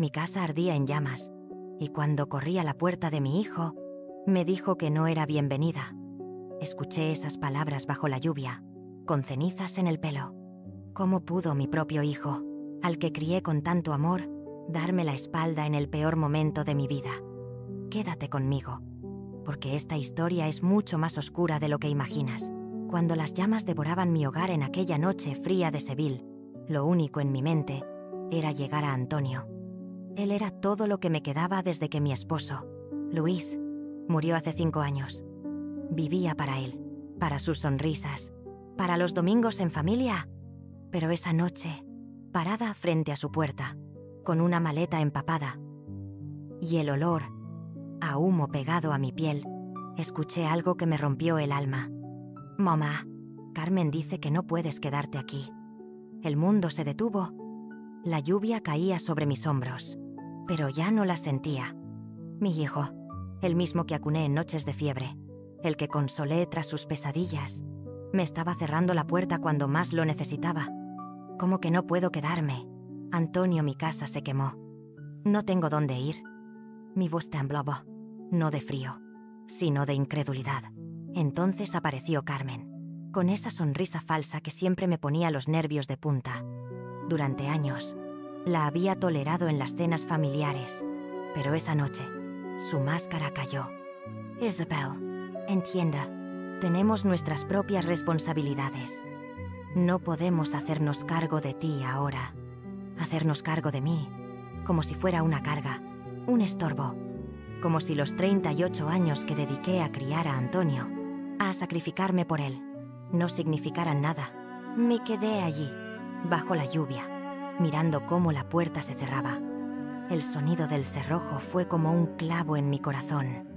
Mi casa ardía en llamas, y cuando corrí a la puerta de mi hijo, me dijo que no era bienvenida. Escuché esas palabras bajo la lluvia, con cenizas en el pelo. ¿Cómo pudo mi propio hijo, al que crié con tanto amor, darme la espalda en el peor momento de mi vida? Quédate conmigo, porque esta historia es mucho más oscura de lo que imaginas. Cuando las llamas devoraban mi hogar en aquella noche fría de Seville, lo único en mi mente era llegar a Antonio. Él era todo lo que me quedaba desde que mi esposo, Luis, murió hace 5 años. Vivía para él, para sus sonrisas, para los domingos en familia. Pero esa noche, parada frente a su puerta, con una maleta empapada y el olor a humo pegado a mi piel, escuché algo que me rompió el alma. «Mamá, Carmen dice que no puedes quedarte aquí». El mundo se detuvo. La lluvia caía sobre mis hombros, pero ya no la sentía. Mi hijo, el mismo que acuné en noches de fiebre, el que consolé tras sus pesadillas, me estaba cerrando la puerta cuando más lo necesitaba. ¿Cómo que no puedo quedarme? Antonio, mi casa se quemó. No tengo dónde ir. Mi voz temblaba, no de frío, sino de incredulidad. Entonces apareció Carmen, con esa sonrisa falsa que siempre me ponía los nervios de punta. Durante años, la había tolerado en las cenas familiares, pero esa noche, su máscara cayó. «Isabel, entienda, tenemos nuestras propias responsabilidades. No podemos hacernos cargo de ti ahora. Hacernos cargo de mí, como si fuera una carga, un estorbo. Como si los 38 años que dediqué a criar a Antonio, a sacrificarme por él, no significaran nada». Me quedé allí, bajo la lluvia, mirando cómo la puerta se cerraba. El sonido del cerrojo fue como un clavo en mi corazón.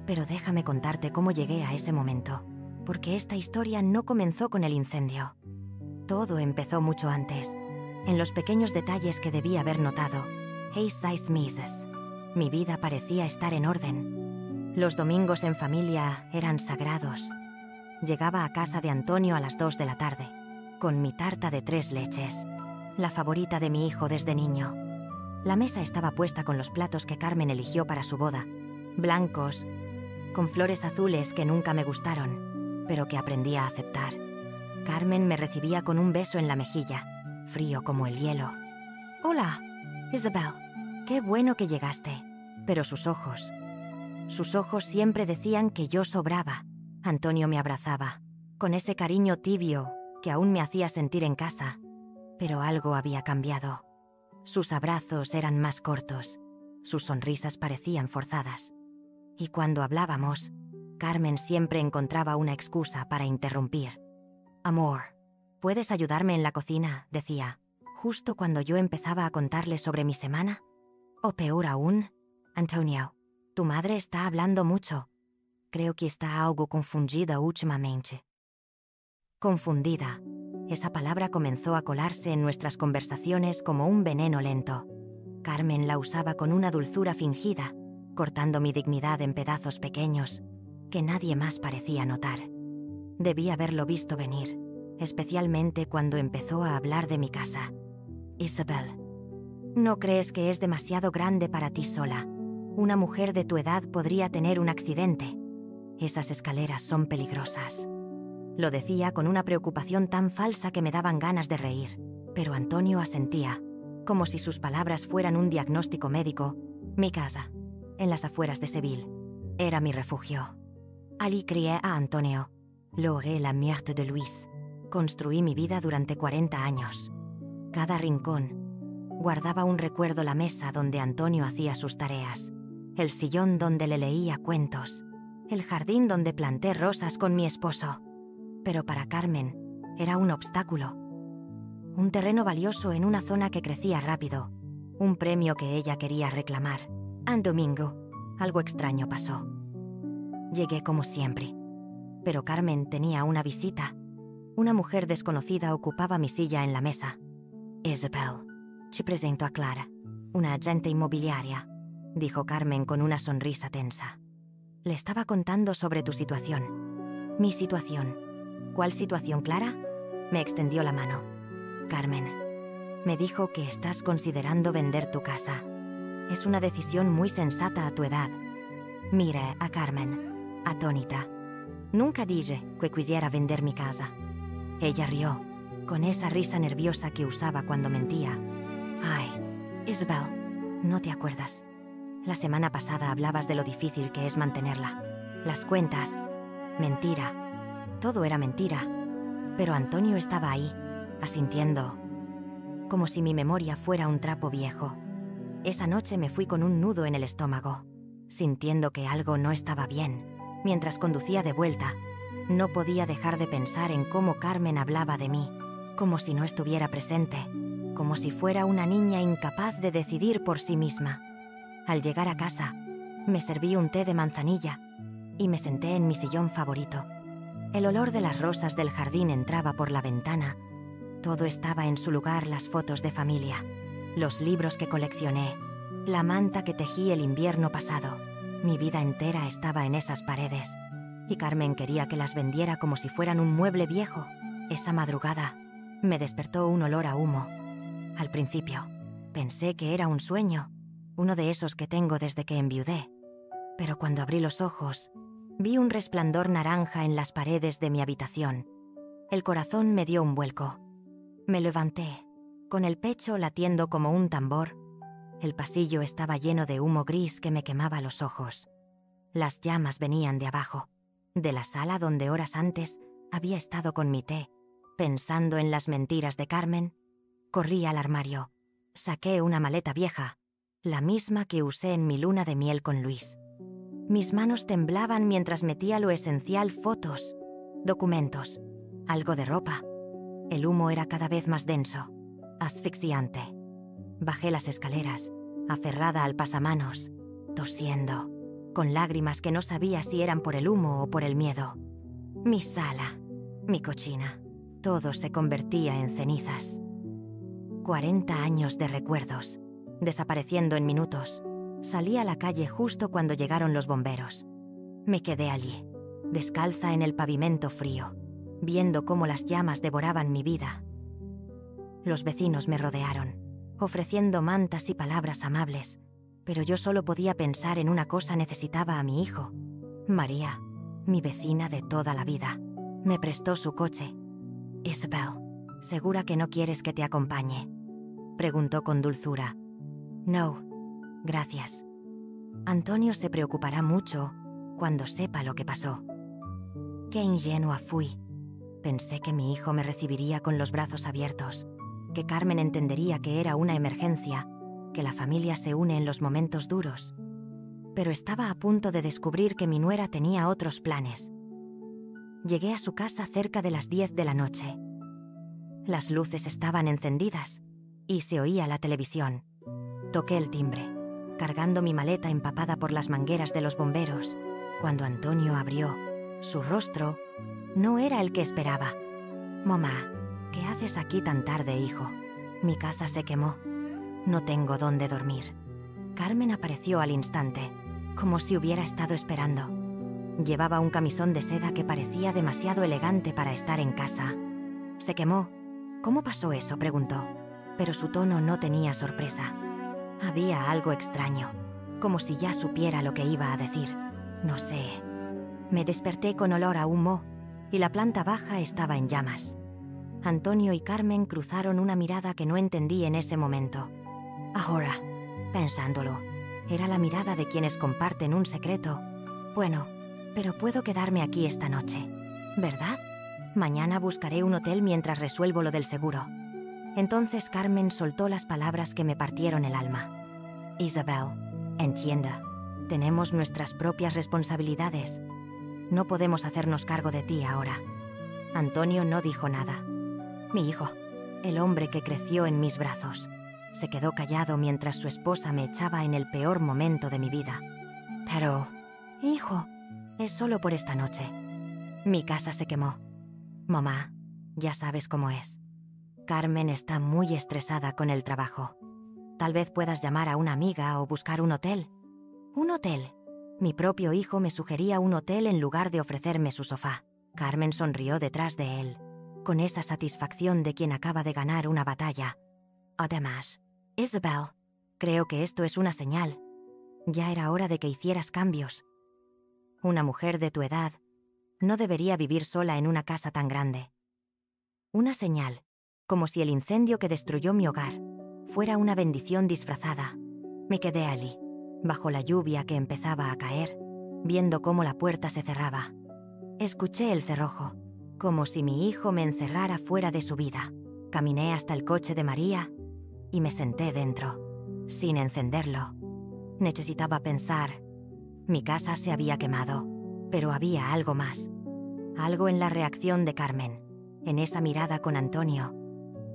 Pero déjame contarte cómo llegué a ese momento, porque esta historia no comenzó con el incendio. Todo empezó mucho antes, en los pequeños detalles que debí haber notado. Hey, 6 meses. Mi vida parecía estar en orden. Los domingos en familia eran sagrados. Llegaba a casa de Antonio a las 2 de la tarde, con mi tarta de 3 leches, la favorita de mi hijo desde niño. La mesa estaba puesta con los platos que Carmen eligió para su boda, blancos, con flores azules que nunca me gustaron, pero que aprendí a aceptar. Carmen me recibía con un beso en la mejilla, frío como el hielo. «Hola, Isabel, qué bueno que llegaste». Pero sus ojos siempre decían que yo sobraba. Antonio me abrazaba, con ese cariño tibio que aún me hacía sentir en casa. Pero algo había cambiado. Sus abrazos eran más cortos, sus sonrisas parecían forzadas. Y cuando hablábamos, Carmen siempre encontraba una excusa para interrumpir. «Amor, ¿puedes ayudarme en la cocina?», decía, justo cuando yo empezaba a contarle sobre mi semana. O peor aún, «Antonio, tu madre está hablando mucho. Creo que está algo confundida últimamente». Confundida. Esa palabra comenzó a colarse en nuestras conversaciones como un veneno lento. Carmen la usaba con una dulzura fingida, cortando mi dignidad en pedazos pequeños que nadie más parecía notar. Debí haberlo visto venir, especialmente cuando empezó a hablar de mi casa. «Isabel, ¿no crees que es demasiado grande para ti sola? Una mujer de tu edad podría tener un accidente. Esas escaleras son peligrosas». Lo decía con una preocupación tan falsa que me daban ganas de reír, pero Antonio asentía, como si sus palabras fueran un diagnóstico médico. Mi casa, en las afueras de Seville, era mi refugio. Allí crié a Antonio. Logré la muerte de Luis. Construí mi vida durante 40 años. Cada rincón guardaba un recuerdo: la mesa donde Antonio hacía sus tareas, el sillón donde le leía cuentos, el jardín donde planté rosas con mi esposo. Pero para Carmen era un obstáculo. Un terreno valioso en una zona que crecía rápido. Un premio que ella quería reclamar. Un domingo, algo extraño pasó. Llegué como siempre. Pero Carmen tenía una visita. Una mujer desconocida ocupaba mi silla en la mesa. «Isabel, te presento a Clara, una agente inmobiliaria», dijo Carmen con una sonrisa tensa. «Le estaba contando sobre tu situación». «¿Mi situación? ¿Cuál situación, Clara?». Me extendió la mano. «Carmen, me dijo que estás considerando vender tu casa. Es una decisión muy sensata a tu edad. Miré a Carmen, atónita. Nunca dije que quisiera vender mi casa. Ella rió, con esa risa nerviosa que usaba cuando mentía. Ay, Isabel, no te acuerdas. La semana pasada hablabas de lo difícil que es mantenerla. Las cuentas. Mentira. Todo era mentira. Pero Antonio estaba ahí, asintiendo, como si mi memoria fuera un trapo viejo. Esa noche me fui con un nudo en el estómago, sintiendo que algo no estaba bien. Mientras conducía de vuelta, no podía dejar de pensar en cómo Carmen hablaba de mí, como si no estuviera presente, como si fuera una niña incapaz de decidir por sí misma. Al llegar a casa, me serví un té de manzanilla y me senté en mi sillón favorito. El olor de las rosas del jardín entraba por la ventana. Todo estaba en su lugar: las fotos de familia, los libros que coleccioné, la manta que tejí el invierno pasado. Mi vida entera estaba en esas paredes. Y Carmen quería que las vendiera como si fueran un mueble viejo. Esa madrugada me despertó un olor a humo. Al principio, pensé que era un sueño, uno de esos que tengo desde que enviudé. Pero cuando abrí los ojos, vi un resplandor naranja en las paredes de mi habitación. El corazón me dio un vuelco. Me levanté, con el pecho latiendo como un tambor. El pasillo estaba lleno de humo gris que me quemaba los ojos. Las llamas venían de abajo, de la sala donde horas antes había estado con mi té, pensando en las mentiras de Carmen. Corrí al armario. Saqué una maleta vieja, la misma que usé en mi luna de miel con Luis. Mis manos temblaban mientras metía lo esencial: fotos, documentos, algo de ropa. El humo era cada vez más denso, asfixiante. Bajé las escaleras, aferrada al pasamanos, tosiendo, con lágrimas que no sabía si eran por el humo o por el miedo. Mi sala, mi cocina, todo se convertía en cenizas. 40 años de recuerdos, desapareciendo en minutos. Salí a la calle justo cuando llegaron los bomberos. Me quedé allí, descalza en el pavimento frío, viendo cómo las llamas devoraban mi vida. Los vecinos me rodearon, ofreciendo mantas y palabras amables, pero yo solo podía pensar en una cosa: necesitaba a mi hijo. María, mi vecina de toda la vida, me prestó su coche. Isabel, ¿segura que no quieres que te acompañe?, preguntó con dulzura. No, gracias. Antonio se preocupará mucho cuando sepa lo que pasó. Qué ingenua fui. Pensé que mi hijo me recibiría con los brazos abiertos, que Carmen entendería que era una emergencia, que la familia se une en los momentos duros. Pero estaba a punto de descubrir que mi nuera tenía otros planes. Llegué a su casa cerca de las 10 de la noche. Las luces estaban encendidas y se oía la televisión. Toqué el timbre, cargando mi maleta empapada por las mangueras de los bomberos. Cuando Antonio abrió, su rostro no era el que esperaba. Mamá, ¿qué haces aquí tan tarde, hijo? Mi casa se quemó. No tengo dónde dormir. Carmen apareció al instante, como si hubiera estado esperando. Llevaba un camisón de seda que parecía demasiado elegante para estar en casa. ¿Se quemó? ¿Cómo pasó eso?, preguntó, pero su tono no tenía sorpresa. Había algo extraño, como si ya supiera lo que iba a decir. No sé. Me desperté con olor a humo y la planta baja estaba en llamas. Antonio y Carmen cruzaron una mirada que no entendí en ese momento. Ahora, pensándolo, era la mirada de quienes comparten un secreto. Bueno, pero puedo quedarme aquí esta noche, ¿verdad? Mañana buscaré un hotel mientras resuelvo lo del seguro. Entonces Carmen soltó las palabras que me partieron el alma. Isabel, entienda, tenemos nuestras propias responsabilidades. No podemos hacernos cargo de ti ahora. Antonio no dijo nada. Mi hijo, el hombre que creció en mis brazos, se quedó callado mientras su esposa me echaba en el peor momento de mi vida. Pero, hijo, es solo por esta noche. Mi casa se quemó. Mamá, ya sabes cómo es. Carmen está muy estresada con el trabajo. Tal vez puedas llamar a una amiga o buscar un hotel. ¿Un hotel? Mi propio hijo me sugería un hotel en lugar de ofrecerme su sofá. Carmen sonrió detrás de él, con esa satisfacción de quien acaba de ganar una batalla. Además, Isabel, Creo que esto es una señal. Ya era hora de que hicieras cambios. Una mujer de tu edad no debería vivir sola en una casa tan grande. Una señal, como si el incendio que destruyó mi hogar fuera una bendición disfrazada. Me quedé allí, bajo la lluvia que empezaba a caer, viendo cómo la puerta se cerraba. Escuché el cerrojo, como si mi hijo me encerrara fuera de su vida. Caminé hasta el coche de María y me senté dentro, sin encenderlo. Necesitaba pensar. Mi casa se había quemado, pero había algo más. Algo en la reacción de Carmen, en esa mirada con Antonio.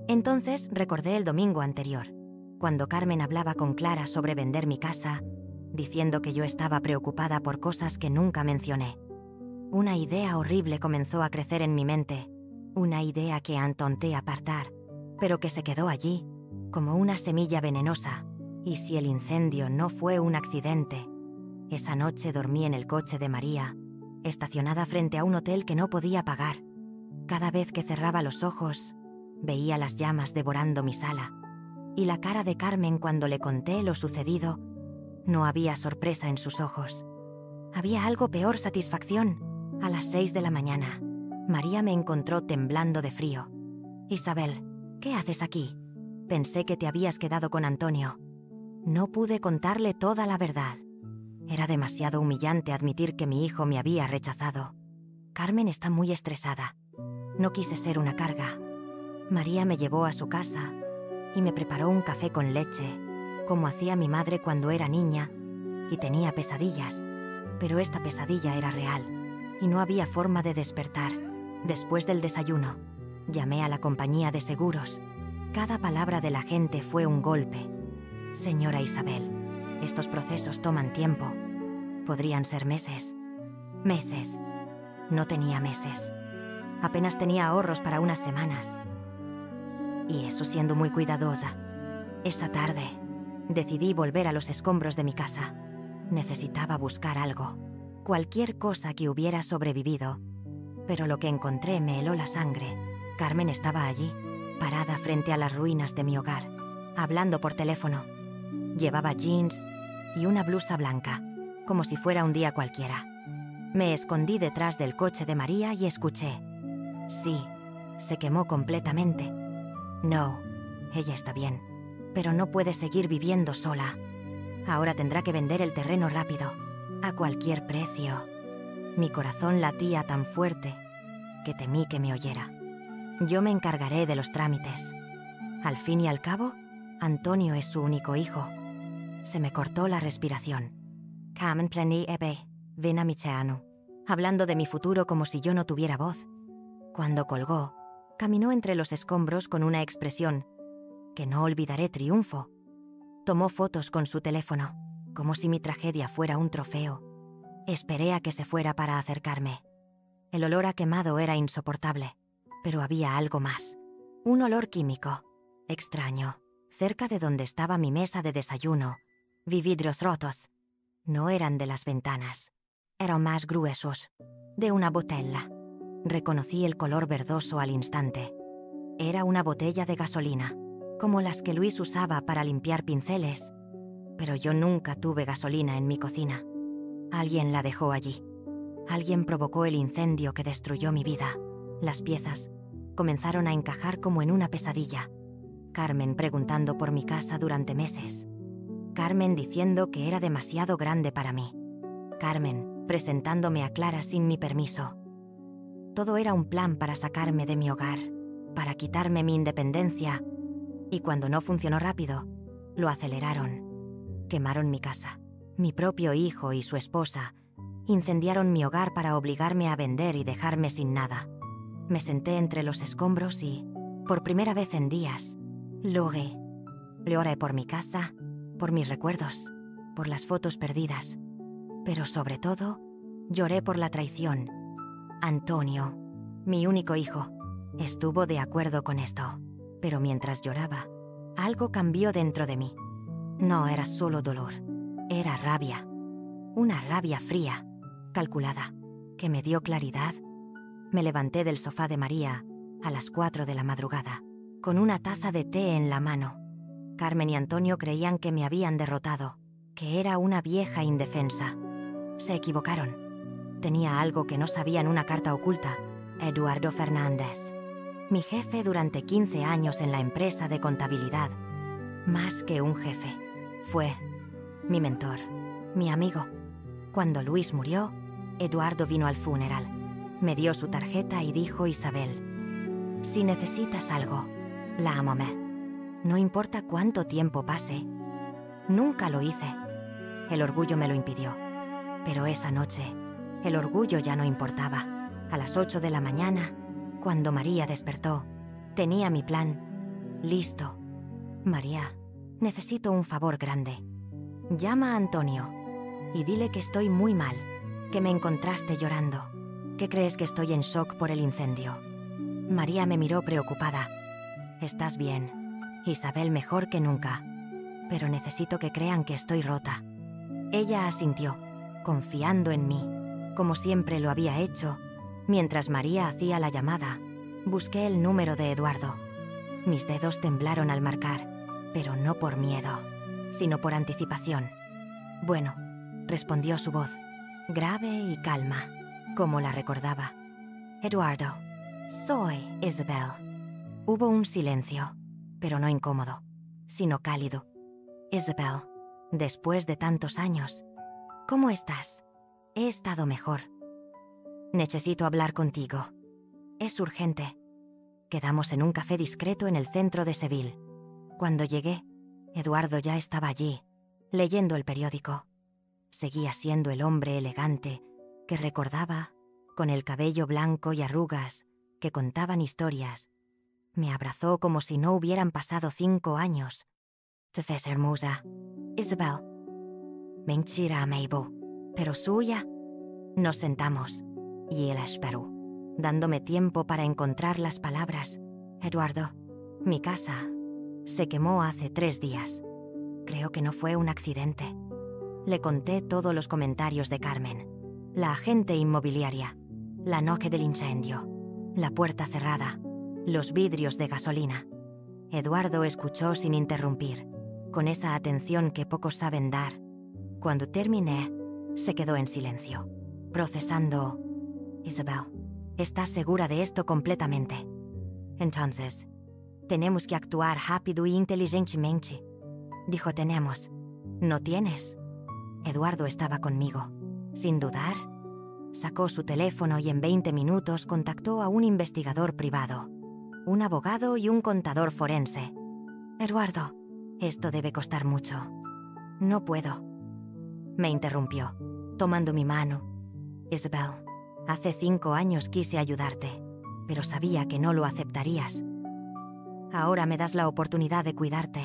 Entonces recordé el domingo anterior, cuando Carmen hablaba con Clara sobre vender mi casa, diciendo que yo estaba preocupada por cosas que nunca mencioné. Una idea horrible comenzó a crecer en mi mente, una idea que intenté apartar, pero que se quedó allí, como una semilla venenosa. ¿Y si el incendio no fue un accidente? Esa noche dormí en el coche de María, estacionada frente a un hotel que no podía pagar. Cada vez que cerraba los ojos, veía las llamas devorando mi sala. Y la cara de Carmen cuando le conté lo sucedido, no había sorpresa en sus ojos. Había algo peor: satisfacción. A las 6 de la mañana, María me encontró temblando de frío. «Isabel, ¿qué haces aquí? Pensé que te habías quedado con Antonio». No pude contarle toda la verdad. Era demasiado humillante admitir que mi hijo me había rechazado. Carmen está muy estresada. No quise ser una carga. María me llevó a su casa y me preparó un café con leche, como hacía mi madre cuando era niña y tenía pesadillas. Pero esta pesadilla era real y no había forma de despertar. Después del desayuno, llamé a la compañía de seguros. Cada palabra de la gente fue un golpe. «Señora Isabel, estos procesos toman tiempo. Podrían ser meses». Meses. No tenía meses. Apenas tenía ahorros para unas semanas. Y eso siendo muy cuidadosa. Esa tarde, decidí volver a los escombros de mi casa. Necesitaba buscar algo. Cualquier cosa que hubiera sobrevivido. Pero lo que encontré me heló la sangre. Carmen estaba allí, parada frente a las ruinas de mi hogar, hablando por teléfono. Llevaba jeans y una blusa blanca, como si fuera un día cualquiera. Me escondí detrás del coche de María y escuché. Sí, se quemó completamente. No, ella está bien, pero no puede seguir viviendo sola. Ahora tendrá que vender el terreno rápido, a cualquier precio. Mi corazón latía tan fuerte que temí que me oyera. Yo me encargaré de los trámites. Al fin y al cabo, Antonio es su único hijo. Se me cortó la respiración. Carmen pleni ebe, ven a mi cheano. Hablando de mi futuro como si yo no tuviera voz. Cuando colgó, caminó entre los escombros con una expresión que no olvidaré: triunfo. Tomó fotos con su teléfono, como si mi tragedia fuera un trofeo. Esperé a que se fuera para acercarme. El olor a quemado era insoportable, pero había algo más. Un olor químico, extraño, cerca de donde estaba mi mesa de desayuno. Vi vidrios rotos. No eran de las ventanas. Eran más gruesos, de una botella. Reconocí el color verdoso al instante. Era una botella de gasolina, como las que Luis usaba para limpiar pinceles. Pero yo nunca tuve gasolina en mi cocina. Alguien la dejó allí. Alguien provocó el incendio que destruyó mi vida. Las piezas comenzaron a encajar como en una pesadilla. Carmen preguntando por mi casa durante meses. Carmen diciendo que era demasiado grande para mí. Carmen presentándome a Clara sin mi permiso. Todo era un plan para sacarme de mi hogar, para quitarme mi independencia, y cuando no funcionó rápido, lo aceleraron. Quemaron mi casa, mi propio hijo y su esposa. Incendiaron mi hogar para obligarme a vender y dejarme sin nada. Me senté entre los escombros y, por primera vez en días, lloré. Lloré por mi casa, por mis recuerdos, por las fotos perdidas. Pero sobre todo, lloré por la traición. Antonio, mi único hijo, estuvo de acuerdo con esto. Pero mientras lloraba, algo cambió dentro de mí. No era solo dolor, era rabia. Una rabia fría, calculada, que me dio claridad. Me levanté del sofá de María a las 4 de la madrugada, con una taza de té en la mano. Carmen y Antonio creían que me habían derrotado, que era una vieja indefensa. Se equivocaron. Tenía algo que no sabía en una carta oculta. Eduardo Fernández. Mi jefe durante 15 años en la empresa de contabilidad. Más que un jefe. Fue mi mentor, mi amigo. Cuando Luis murió, Eduardo vino al funeral. Me dio su tarjeta y dijo: Isabel, si necesitas algo, llámame. No importa cuánto tiempo pase. Nunca lo hice. El orgullo me lo impidió. Pero esa noche, el orgullo ya no importaba. A las 8 de la mañana, cuando María despertó, tenía mi plan listo. María, necesito un favor grande. Llama a Antonio y dile que estoy muy mal, que me encontraste llorando, que crees que estoy en shock por el incendio. María me miró preocupada. Estás bien, Isabel, mejor que nunca, pero necesito que crean que estoy rota. Ella asintió, confiando en mí, como siempre lo había hecho. Mientras María hacía la llamada, busqué el número de Eduardo. Mis dedos temblaron al marcar, pero no por miedo, sino por anticipación. Bueno, respondió su voz, grave y calma, como la recordaba. Eduardo, soy Isabel. Hubo un silencio, pero no incómodo, sino cálido. Isabel, después de tantos años, ¿cómo estás? He estado mejor. Necesito hablar contigo. Es urgente. Quedamos en un café discreto en el centro de Seville. Cuando llegué, Eduardo ya estaba allí, leyendo el periódico. Seguía siendo el hombre elegante que recordaba, con el cabello blanco y arrugas, que contaban historias. Me abrazó como si no hubieran pasado 5 años. Te ves hermosa, Isabel. Mentira, Mabel, pero suya. Nos sentamos, y él esperó, dándome tiempo para encontrar las palabras. Eduardo, mi casa se quemó hace 3 días. Creo que no fue un accidente. Le conté todos los comentarios de Carmen, la agente inmobiliaria, la noche del incendio, la puerta cerrada, los vidrios de gasolina. Eduardo escuchó sin interrumpir, con esa atención que pocos saben dar. Cuando terminé, se quedó en silencio, procesando. Isabel, ¿estás segura de esto completamente? Entonces, tenemos que actuar rápido y inteligentemente. Dijo: tenemos. ¿No tienes? Eduardo estaba conmigo. Sin dudar, sacó su teléfono y en 20 minutos contactó a un investigador privado, un abogado y un contador forense. Eduardo, esto debe costar mucho. No puedo. Me interrumpió, tomando mi mano. Isabel, hace 5 años quise ayudarte, pero sabía que no lo aceptarías. Ahora me das la oportunidad de cuidarte.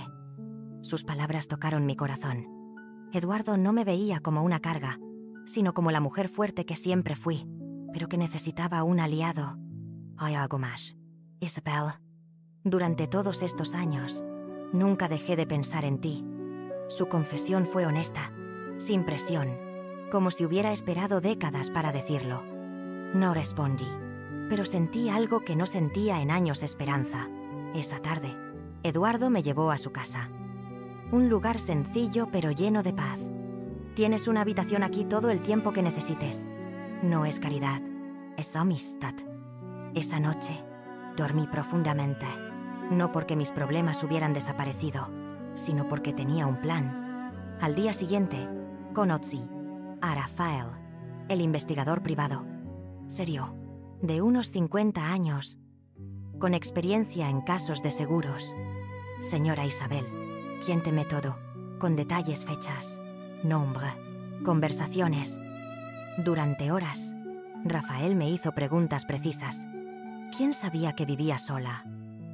Sus palabras tocaron mi corazón. Eduardo no me veía como una carga, sino como la mujer fuerte que siempre fui, pero que necesitaba un aliado. Hay algo más. Isabel, durante todos estos años, nunca dejé de pensar en ti. Su confesión fue honesta, sin presión, como si hubiera esperado décadas para decirlo. No respondí, pero sentí algo que no sentía en años: esperanza. Esa tarde, Eduardo me llevó a su casa. Un lugar sencillo pero lleno de paz. Tienes una habitación aquí todo el tiempo que necesites. No es caridad, es amistad. Esa noche, dormí profundamente, no porque mis problemas hubieran desaparecido, sino porque tenía un plan. Al día siguiente, conocí a Rafael, el investigador privado. Serio, de unos 50 años, con experiencia en casos de seguros. Señora Isabel, cuénteme todo, con detalles, fechas, nombre, conversaciones. Durante horas, Rafael me hizo preguntas precisas. ¿Quién sabía que vivía sola?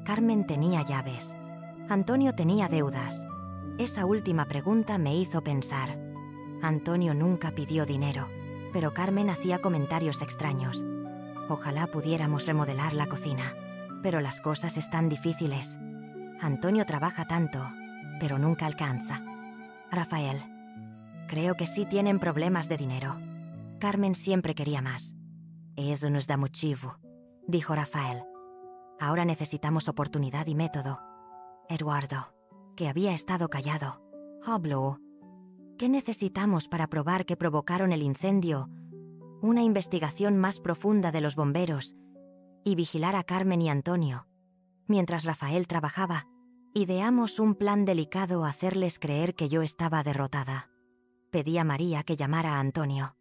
Carmen tenía llaves. Antonio tenía deudas. Esa última pregunta me hizo pensar. Antonio nunca pidió dinero, pero Carmen hacía comentarios extraños. Ojalá pudiéramos remodelar la cocina, pero las cosas están difíciles. Antonio trabaja tanto, pero nunca alcanza. Rafael, creo que sí tienen problemas de dinero. Carmen siempre quería más. Eso nos da motivo, dijo Rafael. Ahora necesitamos oportunidad y método. Eduardo, que había estado callado. Oh, Blue. ¿Qué necesitamos para probar que provocaron el incendio? Una investigación más profunda de los bomberos y vigilar a Carmen y Antonio. Mientras Rafael trabajaba, ideamos un plan delicado: hacerles creer que yo estaba derrotada. Pedí a María que llamara a Antonio.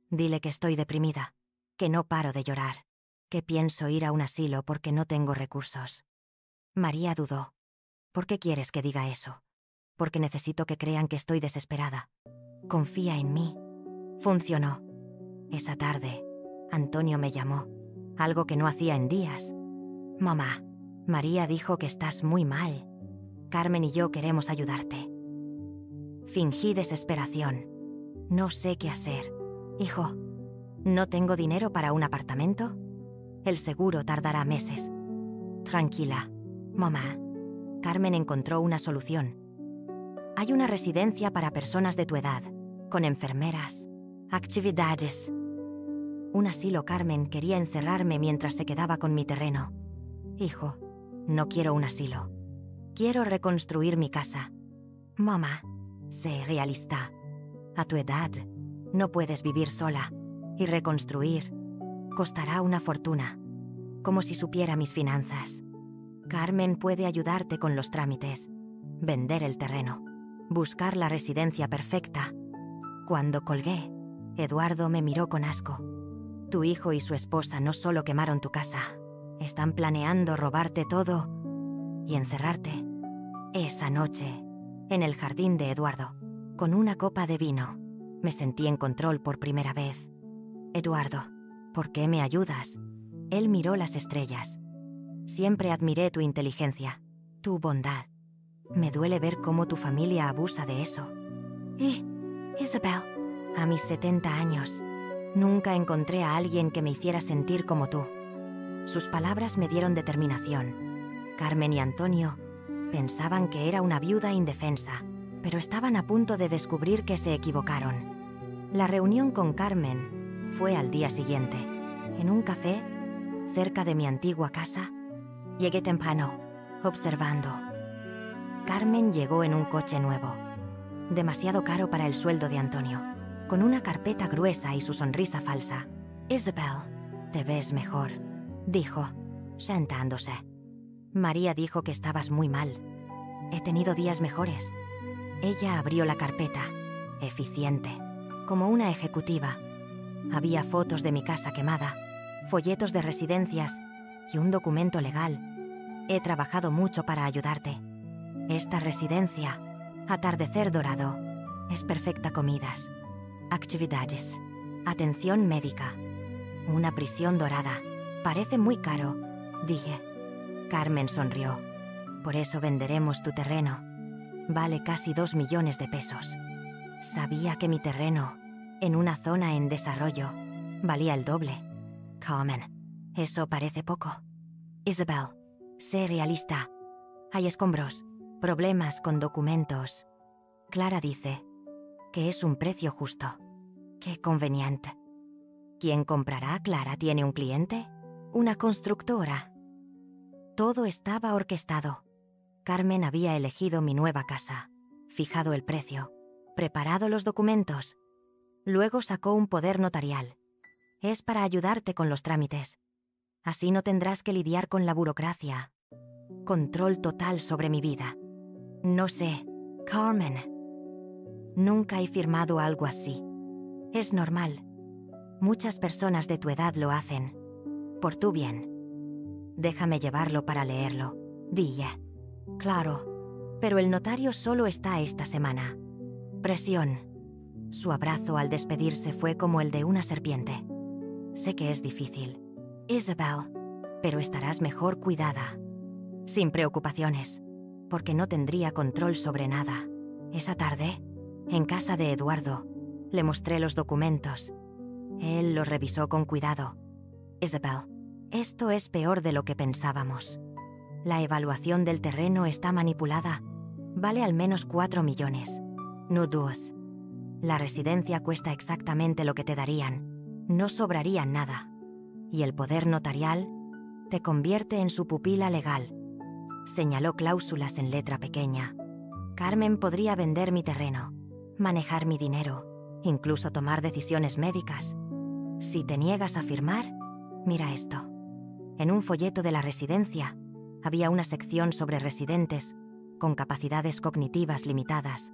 Dile que estoy deprimida, que no paro de llorar, que pienso ir a un asilo porque no tengo recursos. María dudó. ¿Por qué quieres que diga eso? Porque necesito que crean que estoy desesperada. Confía en mí. Funcionó. Esa tarde, Antonio me llamó, algo que no hacía en días. Mamá, María dijo que estás muy mal. Carmen y yo queremos ayudarte. Fingí desesperación. No sé qué hacer. Hijo, ¿no tengo dinero para un apartamento? El seguro tardará meses. Tranquila, mamá. Carmen encontró una solución. Hay una residencia para personas de tu edad, con enfermeras, actividades. Un asilo. Carmen quería encerrarme mientras se quedaba con mi terreno. Hijo, no quiero un asilo. Quiero reconstruir mi casa. Mamá, sé realista. A tu edad, no puedes vivir sola. Y reconstruir costará una fortuna. Como si supiera mis finanzas. Carmen puede ayudarte con los trámites. Vender el terreno. Buscar la residencia perfecta. Cuando colgué, Eduardo me miró con asco. Tu hijo y su esposa no solo quemaron tu casa, están planeando robarte todo y encerrarte. Esa noche, en el jardín de Eduardo, con una copa de vino, me sentí en control por primera vez. Eduardo, ¿por qué me ayudas? Él miró las estrellas. Siempre admiré tu inteligencia, tu bondad. Me duele ver cómo tu familia abusa de eso. Y, Isabel, a mis 70 años, nunca encontré a alguien que me hiciera sentir como tú. Sus palabras me dieron determinación. Carmen y Antonio pensaban que era una viuda indefensa, pero estaban a punto de descubrir que se equivocaron. La reunión con Carmen fue al día siguiente, en un café cerca de mi antigua casa. Llegué temprano, observando. Carmen llegó en un coche nuevo, demasiado caro para el sueldo de Antonio, con una carpeta gruesa y su sonrisa falsa. Isabel, te ves mejor, dijo, sentándose. María dijo que estabas muy mal. He tenido días mejores. Ella abrió la carpeta, eficiente, como una ejecutiva. Había fotos de mi casa quemada, folletos de residencias y un documento legal. He trabajado mucho para ayudarte. Esta residencia, atardecer dorado, es perfecta. Comidas, actividades, atención médica. Una prisión dorada. Parece muy caro, dije. Carmen sonrió. Por eso venderemos tu terreno. Vale casi 2 millones de pesos. Sabía que mi terreno, en una zona en desarrollo, valía el doble. Carmen, eso parece poco. Isabel, sé realista. Hay escombros, problemas con documentos. Clara dice que es un precio justo. Qué conveniente. ¿Quién comprará? Clara tiene un cliente, una constructora. Todo estaba orquestado. Carmen había elegido mi nueva casa, fijado el precio, preparado los documentos. Luego sacó un poder notarial. Es para ayudarte con los trámites. Así no tendrás que lidiar con la burocracia. Control total sobre mi vida. No sé, Carmen. Nunca he firmado algo así. Es normal. Muchas personas de tu edad lo hacen. Por tu bien. Déjame llevarlo para leerlo. Dije. Claro. Pero el notario solo está esta semana. Presión. Su abrazo al despedirse fue como el de una serpiente. Sé que es difícil, Isabel, pero estarás mejor cuidada. Sin preocupaciones, porque no tendría control sobre nada. Esa tarde, en casa de Eduardo, le mostré los documentos. Él los revisó con cuidado. Isabel, esto es peor de lo que pensábamos. La evaluación del terreno está manipulada. Vale al menos 4 millones. No 2. La residencia cuesta exactamente lo que te darían. No sobraría nada. Y el poder notarial te convierte en su pupila legal. Señaló cláusulas en letra pequeña. Carmen podría vender mi terreno, manejar mi dinero, incluso tomar decisiones médicas. Si te niegas a firmar, mira esto. En un folleto de la residencia había una sección sobre residentes con capacidades cognitivas limitadas.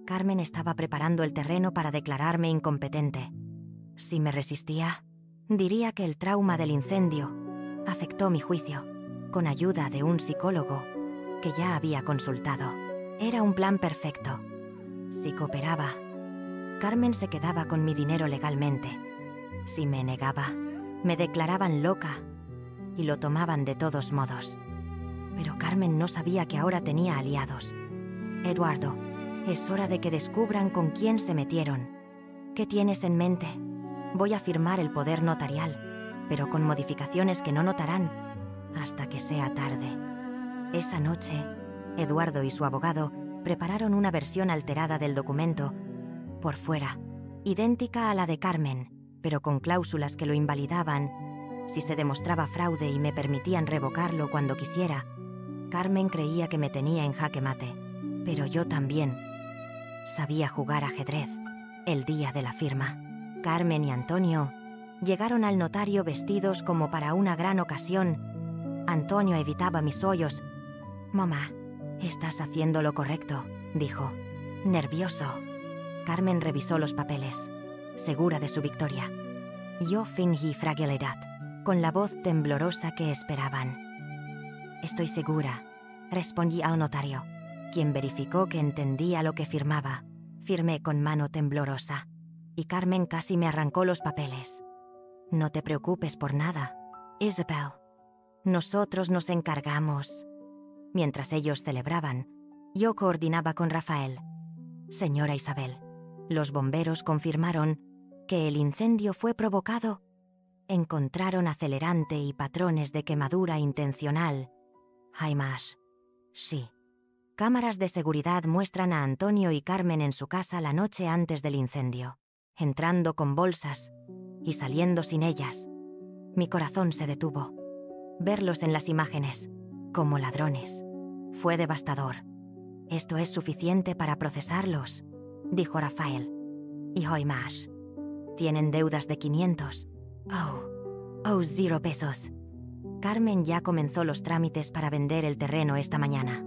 Carmen estaba preparando el terreno para declararme incompetente. Si me resistía, diría que el trauma del incendio afectó mi juicio, con ayuda de un psicólogo que ya había consultado. Era un plan perfecto. Si cooperaba, Carmen se quedaba con mi dinero legalmente. Si me negaba, me declaraban loca y lo tomaban de todos modos. Pero Carmen no sabía que ahora tenía aliados. Eduardo, es hora de que descubran con quién se metieron. ¿Qué tienes en mente? Voy a firmar el poder notarial, pero con modificaciones que no notarán hasta que sea tarde. Esa noche, Eduardo y su abogado prepararon una versión alterada del documento, por fuera, idéntica a la de Carmen, pero con cláusulas que lo invalidaban si se demostraba fraude y me permitían revocarlo cuando quisiera. Carmen creía que me tenía en jaque mate, pero yo también sabía jugar ajedrez el día de la firma. Carmen y Antonio llegaron al notario vestidos como para una gran ocasión. Antonio evitaba mis hoyos. «Mamá, estás haciendo lo correcto», dijo, nervioso. Carmen revisó los papeles, segura de su victoria. Yo fingí fragilidad, con la voz temblorosa que esperaban. «Estoy segura», respondí al notario, quien verificó que entendía lo que firmaba. Firmé con mano temblorosa, y Carmen casi me arrancó los papeles. «No te preocupes por nada, Isabel. Nosotros nos encargamos». Mientras ellos celebraban, yo coordinaba con Rafael. «Señora Isabel, los bomberos confirmaron que el incendio fue provocado. Encontraron acelerante y patrones de quemadura intencional. Hay más. Sí. Cámaras de seguridad muestran a Antonio y Carmen en su casa la noche antes del incendio, entrando con bolsas y saliendo sin ellas. Mi corazón se detuvo. Verlos en las imágenes, como ladrones, fue devastador. «Esto es suficiente para procesarlos», dijo Rafael. «Y hoy más. Tienen deudas de 500. Oh, 0 pesos». Carmen ya comenzó los trámites para vender el terreno esta mañana.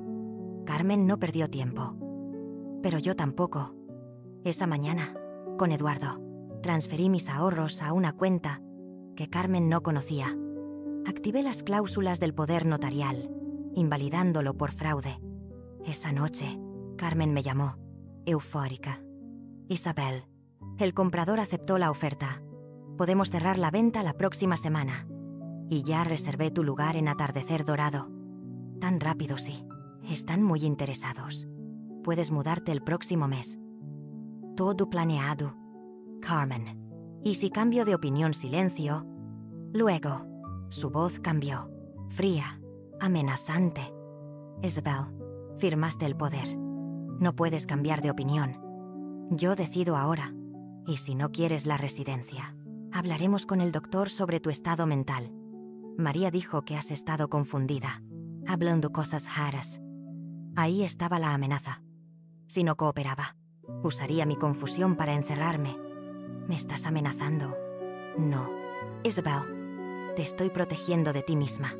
Carmen no perdió tiempo. Pero yo tampoco. Esa mañana, con Eduardo, transferí mis ahorros a una cuenta que Carmen no conocía. Activé las cláusulas del poder notarial, invalidándolo por fraude. Esa noche, Carmen me llamó, eufórica. «Isabel, el comprador aceptó la oferta. Podemos cerrar la venta la próxima semana. Y ya reservé tu lugar en Atardecer Dorado». «Tan rápido, sí. Están muy interesados. Puedes mudarte el próximo mes». «Todo planeado, Carmen. Y si cambio de opinión, silencio». Luego, su voz cambió, fría, amenazante. «Isabel, firmaste el poder. No puedes cambiar de opinión. Yo decido ahora. Y si no quieres la residencia, hablaremos con el doctor sobre tu estado mental. María dijo que has estado confundida, hablando cosas raras». Ahí estaba la amenaza. Si no cooperaba, usaría mi confusión para encerrarme. «¿Me estás amenazando?» «No. Isabel, te estoy protegiendo de ti misma».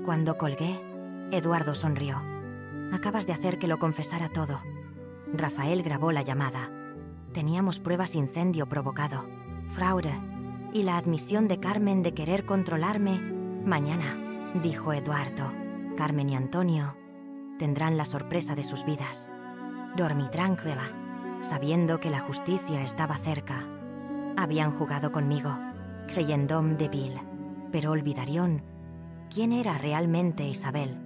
Cuando colgué, Eduardo sonrió. «Acabas de hacer que lo confesara todo». Rafael grabó la llamada. Teníamos pruebas: incendio provocado, fraude y la admisión de Carmen de querer controlarme. «Mañana», dijo Eduardo, «Carmen y Antonio tendrán la sorpresa de sus vidas». Dormí tranquila, sabiendo que la justicia estaba cerca. Habían jugado conmigo, creyéndome débil, pero olvidaron quién era realmente Isabel.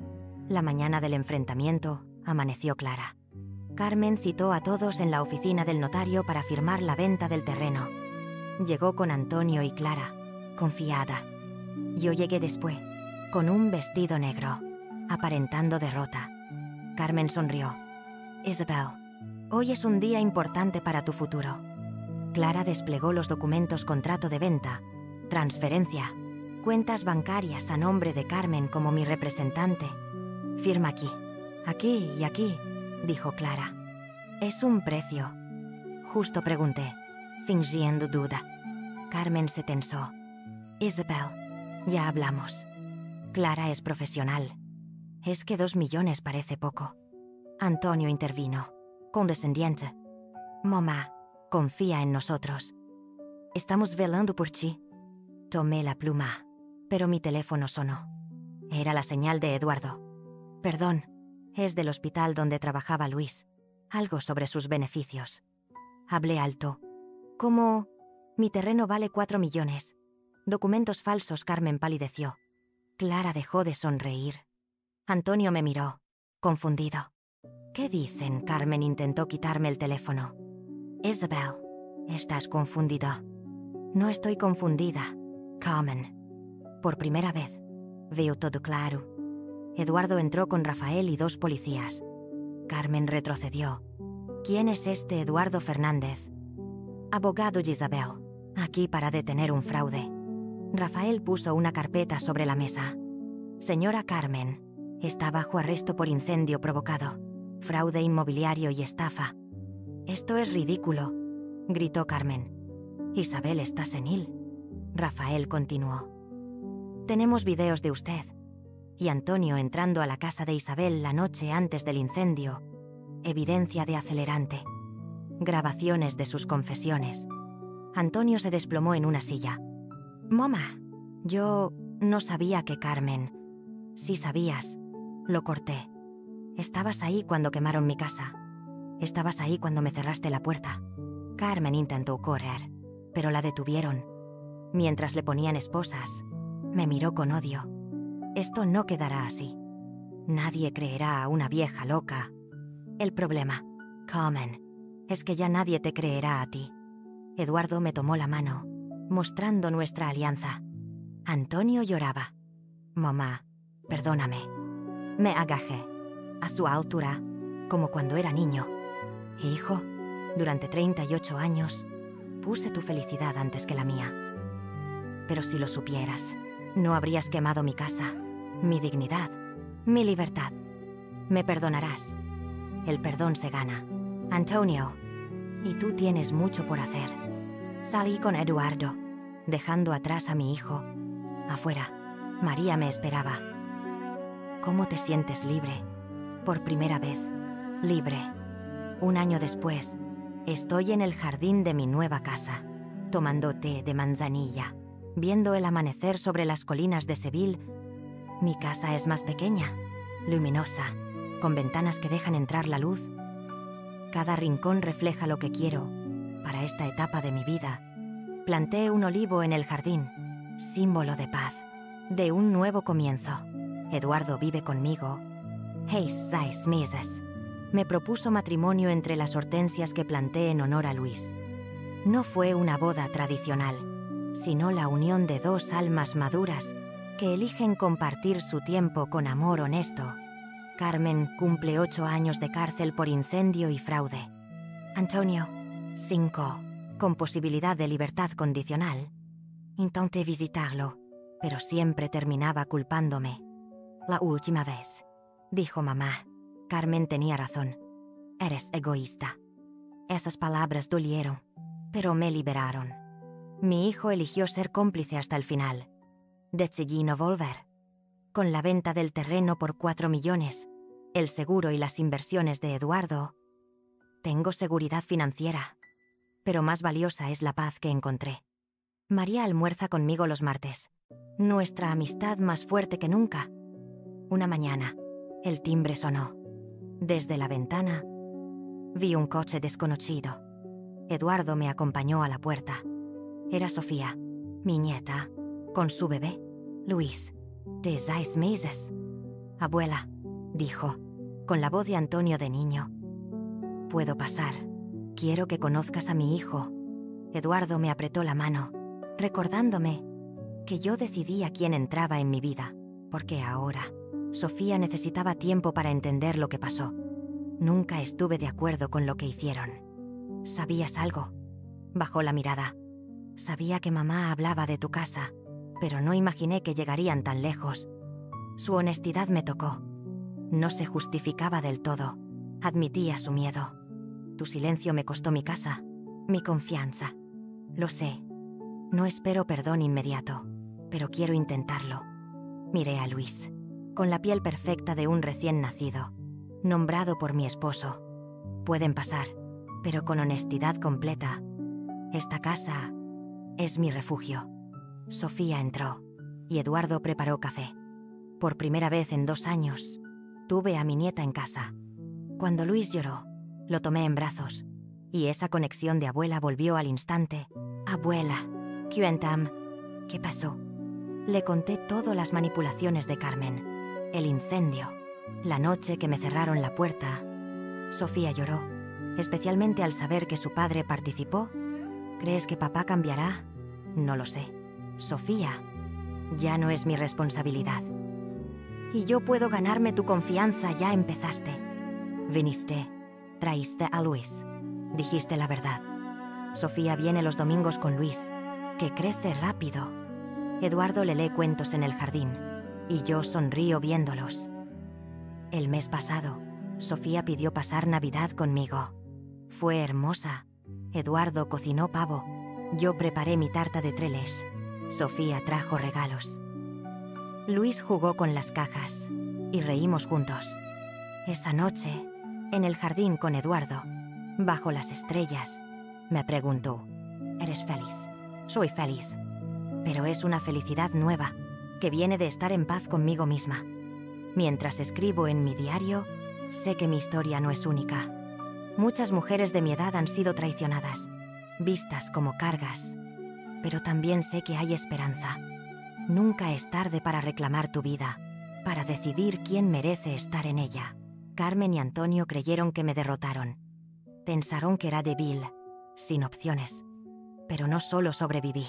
La mañana del enfrentamiento amaneció clara. Carmen citó a todos en la oficina del notario para firmar la venta del terreno. Llegó con Antonio y Clara, confiada. Yo llegué después, con un vestido negro, aparentando derrota. Carmen sonrió. «Isabel, hoy es un día importante para tu futuro». Clara desplegó los documentos: contrato de venta, transferencia, cuentas bancarias a nombre de Carmen como mi representante. «Firma aquí, aquí y aquí». dijo Clara. Es un precio. Justo pregunté, fingiendo duda. Carmen se tensó. Isabel, ya hablamos. Clara es profesional. Es que 2 millones parece poco. Antonio intervino, condescendiente. Mamá, confía en nosotros. Estamos velando por ti. Tomé la pluma, pero mi teléfono sonó. Era la señal de Eduardo. Perdón, es del hospital donde trabajaba Luis. Algo sobre sus beneficios. Hablé alto. ¿Cómo? Mi terreno vale 4 millones. Documentos falsos. Carmen palideció. Clara dejó de sonreír. Antonio me miró, confundido. ¿Qué dicen? Carmen intentó quitarme el teléfono. Isabel, estás confundida. No estoy confundida, Carmen. Por primera vez, veo todo claro. Eduardo entró con Rafael y 2 policías. Carmen retrocedió. ¿Quién es este Eduardo Fernández? Abogado de Isabel, aquí para detener un fraude. Rafael puso una carpeta sobre la mesa. Señora Carmen, está bajo arresto por incendio provocado, fraude inmobiliario y estafa. Esto es ridículo, gritó Carmen. Isabel está senil. Rafael continuó. Tenemos videos de usted. Y Antonio entrando a la casa de Isabel la noche antes del incendio. Evidencia de acelerante. Grabaciones de sus confesiones. Antonio se desplomó en una silla. Mamá, yo no sabía que Carmen... Sí sabías. Lo corté. Estabas ahí cuando quemaron mi casa. Estabas ahí cuando me cerraste la puerta. Carmen intentó correr, pero la detuvieron. Mientras le ponían esposas, me miró con odio. Esto no quedará así. Nadie creerá a una vieja loca. El problema, Carmen, es que ya nadie te creerá a ti. Eduardo me tomó la mano, mostrando nuestra alianza. Antonio lloraba. Mamá, perdóname. Me agajé, a su altura, como cuando era niño. Hijo, durante 38 años, puse tu felicidad antes que la mía. Pero si lo supieras, no habrías quemado mi casa, mi dignidad, mi libertad. Me perdonarás. El perdón se gana. Antonio, y tú tienes mucho por hacer. Salí con Eduardo, dejando atrás a mi hijo. Afuera, María me esperaba. ¿Cómo te sientes libre? Por primera vez, libre. 1 año después, estoy en el jardín de mi nueva casa, tomando té de manzanilla, viendo el amanecer sobre las colinas de Seville. Mi casa es más pequeña, luminosa, con ventanas que dejan entrar la luz. Cada rincón refleja lo que quiero para esta etapa de mi vida. Planté un olivo en el jardín, símbolo de paz, de un nuevo comienzo. Eduardo vive conmigo. 6 meses. Me propuso matrimonio entre las hortensias que planté en honor a Luis. No fue una boda tradicional, sino la unión de 2 almas maduras que eligen compartir su tiempo con amor honesto. Carmen cumple 8 años de cárcel por incendio y fraude. Antonio, 5, con posibilidad de libertad condicional. Intenté visitarlo, pero siempre terminaba culpándome. La última vez, dijo mamá. Carmen tenía razón. Eres egoísta. Esas palabras dolieron, pero me liberaron. Mi hijo eligió ser cómplice hasta el final. Decidí no volver. Con la venta del terreno por 4 millones, el seguro y las inversiones de Eduardo, tengo seguridad financiera. Pero más valiosa es la paz que encontré. María almuerza conmigo los martes. Nuestra amistad más fuerte que nunca. Una mañana, el timbre sonó. Desde la ventana, vi un coche desconocido. Eduardo me acompañó a la puerta. Era Sofía, mi nieta, con su bebé, Luis, de 6 meses. Abuela, dijo, con la voz de Antonio de niño. Puedo pasar. Quiero que conozcas a mi hijo. Eduardo me apretó la mano, recordándome que yo decidía quién entraba en mi vida, porque ahora Sofía necesitaba tiempo para entender lo que pasó. Nunca estuve de acuerdo con lo que hicieron. ¿Sabías algo? Bajó la mirada. Sabía que mamá hablaba de tu casa, pero no imaginé que llegarían tan lejos. Su honestidad me tocó. No se justificaba del todo, Admitía su miedo. Tu silencio me costó mi casa, mi confianza. Lo sé. No espero perdón inmediato, pero quiero intentarlo. Miré a Luis, con la piel perfecta de un recién nacido, nombrado por mi esposo. Pueden pasar, pero con honestidad completa. Esta casa es mi refugio. Sofía entró, y Eduardo preparó café. Por primera vez en 2 años, tuve a mi nieta en casa. Cuando Luis lloró, lo tomé en brazos, y esa conexión de abuela volvió al instante. Abuela, cuéntame, ¿qué pasó? Le conté todas las manipulaciones de Carmen, el incendio, la noche que me cerraron la puerta. Sofía lloró, especialmente al saber que su padre participó. ¿Crees que papá cambiará? No lo sé. Sofía, ya no es mi responsabilidad. Y yo puedo ganarme tu confianza, ya empezaste. Viniste, traíste a Luis, dijiste la verdad. Sofía viene los domingos con Luis, que crece rápido. Eduardo le lee cuentos en el jardín, y yo sonrío viéndolos. El mes pasado, Sofía pidió pasar Navidad conmigo. Fue hermosa. Eduardo cocinó pavo. Yo preparé mi tarta de treles. Sofía trajo regalos. Luis jugó con las cajas y reímos juntos. Esa noche, en el jardín con Eduardo, bajo las estrellas, me preguntó: ¿eres feliz? Soy feliz. Pero es una felicidad nueva, que viene de estar en paz conmigo misma. Mientras escribo en mi diario, sé que mi historia no es única. Muchas mujeres de mi edad han sido traicionadas, vistas como cargas. Pero también sé que hay esperanza. Nunca es tarde para reclamar tu vida, para decidir quién merece estar en ella. Carmen y Antonio creyeron que me derrotaron. Pensaron que era débil, sin opciones. Pero no solo sobreviví.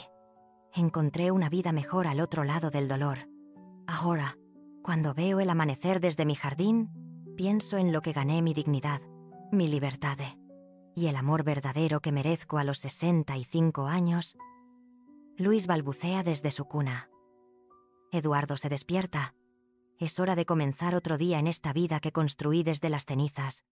Encontré una vida mejor al otro lado del dolor. Ahora, cuando veo el amanecer desde mi jardín, pienso en lo que gané: mi dignidad, mi libertad y el amor verdadero que merezco a los 65 años. Luis balbucea desde su cuna. Eduardo se despierta. Es hora de comenzar otro día en esta vida que construí desde las cenizas.